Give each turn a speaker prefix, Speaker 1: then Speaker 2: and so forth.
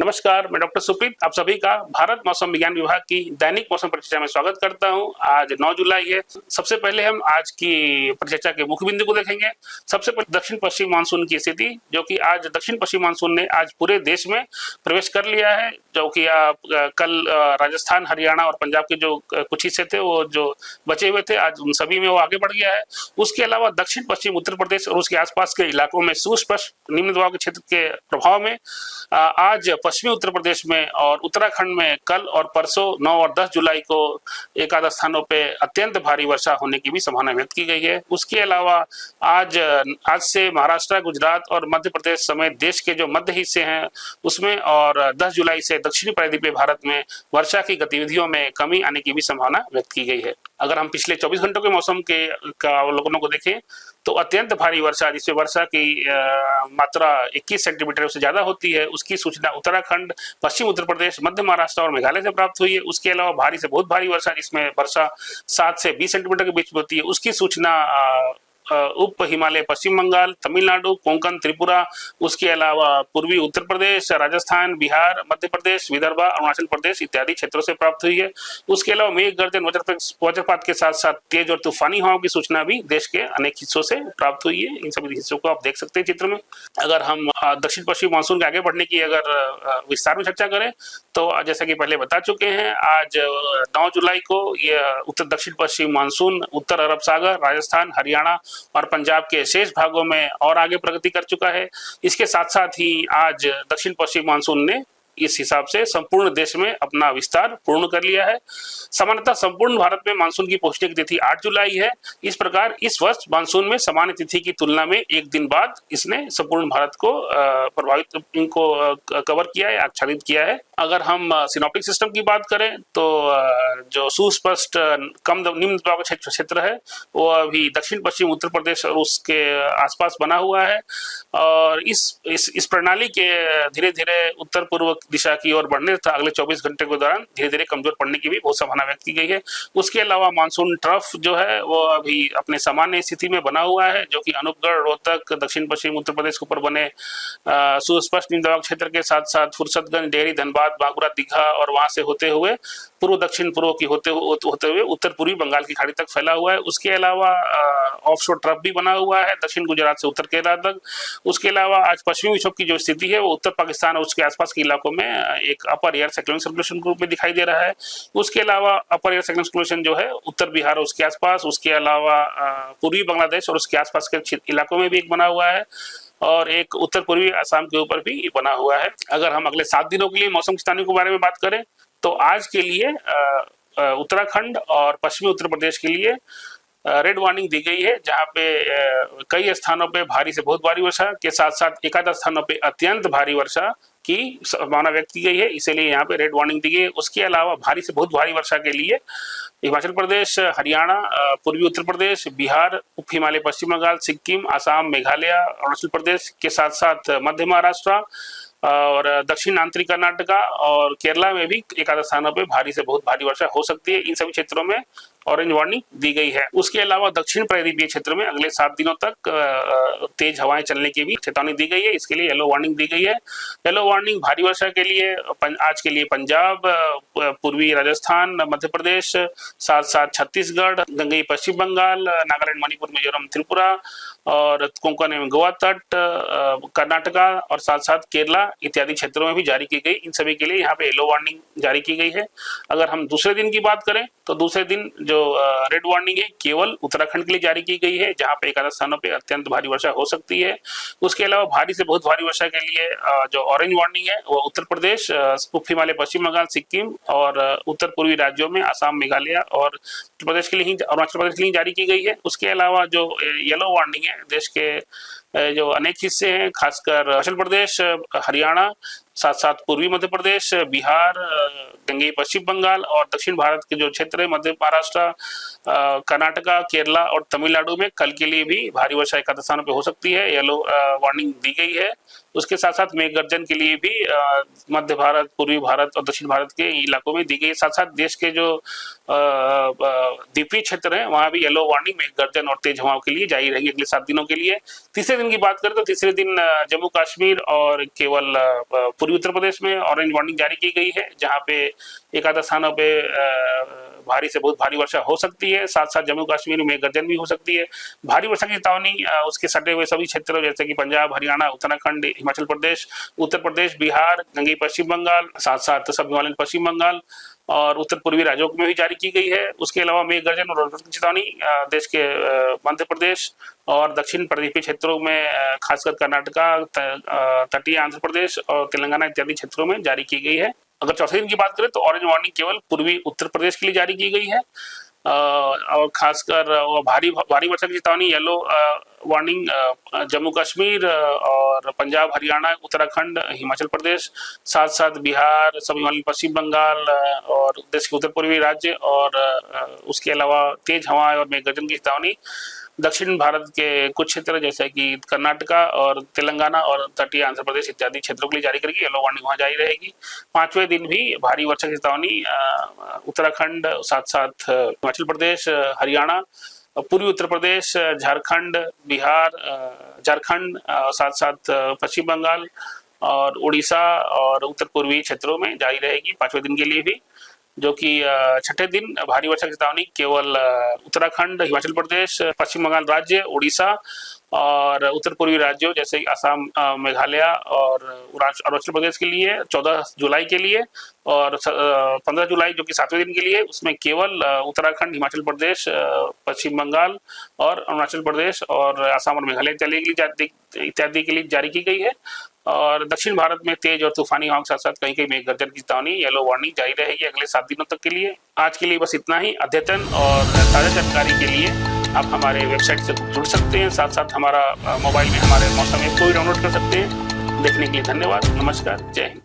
Speaker 1: नमस्कार, मैं डॉक्टर सुप्रीत आप सभी का भारत मौसम विज्ञान विभाग की दैनिक मौसम परिचर्चा में स्वागत करता हूं। आज 9 जुलाई है। सबसे पहले हम आज की परिचर्चा के मुख्य बिंदु को देखेंगे। सबसे पहले दक्षिण पश्चिम मानसून की स्थिति, जो कि आज दक्षिण पश्चिम मानसून ने आज पूरे देश में प्रवेश कर लिया है, जो कि कल राजस्थान, हरियाणा और पंजाब के जो कुछ हिस्से थे, वो जो बचे हुए थे, आज उन सभी में वो आगे बढ़ गया है। उसके अलावा दक्षिण पश्चिम उत्तर प्रदेश और उसके आसपास के इलाकों में सुस्पष्ट निम्न दबाव के क्षेत्र के प्रभाव में आज पश्चिमी उत्तर प्रदेश में और उत्तराखंड में कल और परसों 9 और 10 जुलाई को एक आध स्थानों पे अत्यंत भारी वर्षा होने की भी संभावना व्यक्त की गई है। उसके अलावा आज से महाराष्ट्र, गुजरात और मध्य प्रदेश समेत देश के जो मध्य हिस्से हैं उसमें और 10 जुलाई से दक्षिणी प्रायद्वीपीय भारत में वर्षा की गतिविधियों में कमी आने की भी संभावना व्यक्त की गई है। अगर हम पिछले 24 घंटों के मौसम के अवलोकनों को देखें तो अत्यंत भारी वर्षा, जिसमें वर्षा की मात्रा 21 सेंटीमीटर से ज्यादा होती है, उसकी सूचना उत्तराखंड, पश्चिम उत्तर प्रदेश, मध्य महाराष्ट्र और मेघालय से प्राप्त हुई है। उसके अलावा भारी से बहुत भारी वर्षा, जिसमें वर्षा 7 से 20 सेंटीमीटर के बीच में होती है, उसकी सूचना उप हिमालय, पश्चिम बंगाल, तमिलनाडु, कोंकण, त्रिपुरा, उसके अलावा पूर्वी उत्तर प्रदेश, राजस्थान, बिहार, मध्य प्रदेश, विदर्भ, अरुणाचल प्रदेश इत्यादि क्षेत्रों से प्राप्त हुई है। उसके अलावा मेघ गर्जन, वज्रपात के साथ साथ तेज और तूफानी हवाओं की सूचना भी देश के अनेक हिस्सों से प्राप्त हुई है। इन सभी हिस्सों को आप देख सकते हैं चित्र में। अगर हम दक्षिण पश्चिम मानसून के आगे बढ़ने की अगर विस्तार में चर्चा करें तो जैसा कि पहले बता चुके हैं, आज 9 जुलाई को यह उत्तर दक्षिण पश्चिम मानसून उत्तर अरब सागर, राजस्थान, हरियाणा और पंजाब के शेष भागों में और आगे प्रगति कर चुका है। इसके साथ साथ ही आज दक्षिण पश्चिम मानसून ने इस हिसाब से संपूर्ण देश में अपना विस्तार पूर्ण कर लिया है। सामान्यतः संपूर्ण भारत में मानसून की पहुंचने की तिथि 8 जुलाई है। इस प्रकार इस वर्ष मानसून में सामान्य तिथि की तुलना में एक दिन बाद इसने संपूर्ण भारत को प्रभावित इनको कवर किया है, आच्छादित किया है। अगर हम सिनॉप्टिक सिस्टम की बात करें तो जो सुस्पष्ट कम निम्न दबाव का क्षेत्र है वो अभी दक्षिण पश्चिम उत्तर प्रदेश और उसके आसपास बना हुआ है और इस प्रणाली के धीरे धीरे उत्तर पूर्व दिशा की ओर बढ़ने तथा अगले 24 घंटे के दौरान धीरे धीरे कमजोर पड़ने की भी बहुत संभावना व्यक्त की गई है। उसके अलावा मानसून ट्रफ जो है वो अभी अपने सामान्य स्थिति में बना हुआ है, जो कि अनूपगढ़, रोहतक, दक्षिण पश्चिम उत्तर प्रदेश के ऊपर बने सुस्पष्ट निम्न दबाव क्षेत्र के साथ साथ फुर्सतगंज, डेहरी, धनबाद, बागुरा, दीघा और वहां से होते हुए पूर्व दक्षिण पूर्व की होते हुए उत्तर पूर्वी बंगाल की खाड़ी तक फैला हुआ है। उसके अलावा ऑफशोर ट्रफ भी बना हुआ है दक्षिण गुजरात से उत्तर केरला तक। उसके अलावा आज पश्चिमी विक्षोभ की जो स्थिति है वो उत्तर पाकिस्तान और उसके आसपास के इलाकों में एक अपर एयर साइक्लोनिक सर्कुलेशन के रूप में दिखाई दे रहा है। उसके अलावा अपर एयर साइक्लोनिक सर्कुलेशन जो है उत्तर बिहार और उसके आसपास, उसके अलावा पूर्वी बांग्लादेश और उसके आसपास के इलाकों में भी एक बना हुआ है और एक उत्तर पूर्वी असम के ऊपर भी बना हुआ है। अगर हम अगले 7 दिनों के लिए मौसम की स्थिति के बारे में बात करें तो आज के लिए उत्तराखंड और पश्चिमी उत्तर प्रदेश के लिए रेड वार्निंग दी गई है, जहां पे कई स्थानों पे भारी से बहुत भारी वर्षा के साथ साथ एकाध स्थानों पे अत्यंत भारी वर्षा की संभावना व्यक्त की गई है, इसीलिए यहाँ पे रेड वार्निंग दी गई है। उसके अलावा भारी से बहुत भारी वर्षा के लिए हिमाचल प्रदेश, हरियाणा, पूर्वी उत्तर प्रदेश, बिहार, उप हिमालय, पश्चिम बंगाल, सिक्किम, असम, मेघालय, अरुणाचल प्रदेश के साथ साथ मध्य महाराष्ट्र और दक्षिण आंतरिक कर्नाटका और केरला में भी एक आध स्थानों पे भारी से बहुत भारी वर्षा हो सकती है। इन सभी क्षेत्रों में ऑरेंज वार्निंग दी गई है। उसके अलावा दक्षिण प्रायद्वीपीय क्षेत्र में अगले 7 दिनों तक तेज हवाएं चलने की भी चेतावनी दी गई है, इसके लिए येलो वार्निंग दी गई है। येलो वार्निंग भारी वर्षा के लिए आज के लिए पंजाब, पूर्वी राजस्थान, मध्य प्रदेश, साथ साथ छत्तीसगढ़, गंगई पश्चिम बंगाल, नागालैंड, मणिपुर, मिजोरम, त्रिपुरा और कोंकण एवं गोवा तट, कर्नाटका और साथ साथ केरला इत्यादि क्षेत्रों में भी जारी की गई। इन सभी के लिए यहाँ पे येलो वार्निंग जारी की गई है। अगर हम दूसरे दिन की बात करें तो दूसरे दिन जो रेड वार्निंग है केवल उत्तराखंड के लिए जारी की गई है, जहां पे एक आध स्थानों पे अत्यंत भारी वर्षा हो सकती है। उसके अलावा भारी से बहुत भारी वर्षा के लिए जो ऑरेंज वार्निंग है वो उत्तर प्रदेश, उप हिमालय, पश्चिम बंगाल, सिक्किम और उत्तर पूर्वी राज्यों में असम, मेघालय और उत्तर प्रदेश के लिए अरुणाचल प्रदेश के लिए जारी की गई है। उसके अलावा जो येलो वार्निंग है देश के जो अनेक हिस्से हैं, खासकर हिमाचल प्रदेश, हरियाणा, साथ साथ पूर्वी मध्य प्रदेश, बिहार, गंगेय पश्चिम बंगाल और दक्षिण भारत के जो क्षेत्र है, मध्य महाराष्ट्र, कर्नाटका, केरला और तमिलनाडु में कल के लिए भी भारी वर्षा एक आध स्थानों पे हो सकती है। येलो वार्निंग दी गई है। उसके साथ साथ मेघ गर्जन के लिए भी मध्य भारत, पूर्वी भारत और दक्षिण भारत के इलाकों में दी गई। साथ साथ देश के जो द्वीपीय क्षेत्र है वहां भी येलो वार्निंग मेघ गर्जन और तेज हवाओं के लिए जारी रहेगी अगले 7 दिनों के लिए। तीसरे दिन की बात करें तो तीसरे दिन जम्मू कश्मीर और केवल पूर्वी उत्तर प्रदेश में ऑरेंज वार्निंग जारी की गई है, जहां पे एक आधा स्थानों पे भारी से बहुत भारी वर्षा हो सकती है। साथ साथ जम्मू कश्मीर में गर्जन भी हो सकती है। भारी वर्षा की चेतावनी उसके सटे हुए सभी क्षेत्रों जैसे कि पंजाब, हरियाणा, उत्तराखंड, हिमाचल प्रदेश, उत्तर प्रदेश, बिहार, गंगई पश्चिम बंगाल, साथ साथ सब हिमालयन पश्चिम बंगाल और उत्तर पूर्वी राज्यों में भी जारी की गई है। उसके अलावा मेघ गर्जन और वज्रपात की चेतावनी देश के मध्य प्रदेश और दक्षिण पूर्वी क्षेत्रों में खासकर कर्नाटका, तटीय आंध्र प्रदेश और तेलंगाना इत्यादि क्षेत्रों में जारी की गई है। अगर चौथे दिन की बात करें तो ऑरेंज वार्निंग केवल पूर्वी उत्तर प्रदेश के लिए जारी की गई है और खासकर भारी वर्षा की चेतावनी येलो वार्निंग जम्मू कश्मीर और पंजाब, हरियाणा, उत्तराखंड, हिमाचल प्रदेश, साथ साथ बिहार, सब हिमालयन पश्चिम बंगाल और देश के उत्तर पूर्वी राज्य और उसके अलावा तेज हवाएं और मेघ गर्जन की चेतावनी दक्षिण भारत के कुछ क्षेत्र जैसे कि कर्नाटका और तेलंगाना और तटीय आंध्र प्रदेश इत्यादि क्षेत्रों के लिए जारी करेगी। येलो वार्निंग वहां जारी रहेगी। 5वें दिन भी भारी वर्षा की चेतावनी उत्तराखंड, साथ साथ हिमाचल प्रदेश, हरियाणा, पूर्वी उत्तर प्रदेश, झारखंड, बिहार, झारखंड, साथ साथ पश्चिम बंगाल और उड़ीसा और उत्तर पूर्वी क्षेत्रों में जारी रहेगी 5वें दिन के लिए भी। जो कि छठे दिन भारी वर्षा की चेतावनी केवल उत्तराखंड, हिमाचल प्रदेश, पश्चिम बंगाल राज्य, उड़ीसा और उत्तर पूर्वी राज्यों जैसे असम, मेघालय और अरुणाचल प्रदेश के लिए 14 जुलाई के लिए और 15 जुलाई जो कि 7वें दिन के लिए उसमें केवल उत्तराखंड, हिमाचल प्रदेश, पश्चिम बंगाल और अरुणाचल प्रदेश और असम और मेघालय इत्यादि के लिए जारी की गई है। और दक्षिण भारत में तेज और तूफानी हवाओं के साथ साथ कहीं कहीं मेघ गर्जन की चेतावनी येलो वार्निंग जारी रहेगी अगले 7 दिनों तक के लिए। आज के लिए बस इतना ही। अद्यतन और ताज़ा जानकारी के लिए आप हमारे वेबसाइट से जुड़ सकते हैं, साथ साथ हमारा मोबाइल में हमारे मौसम ऐप को भी डाउनलोड कर सकते हैं। देखने के लिए धन्यवाद। नमस्कार, जय हिंद।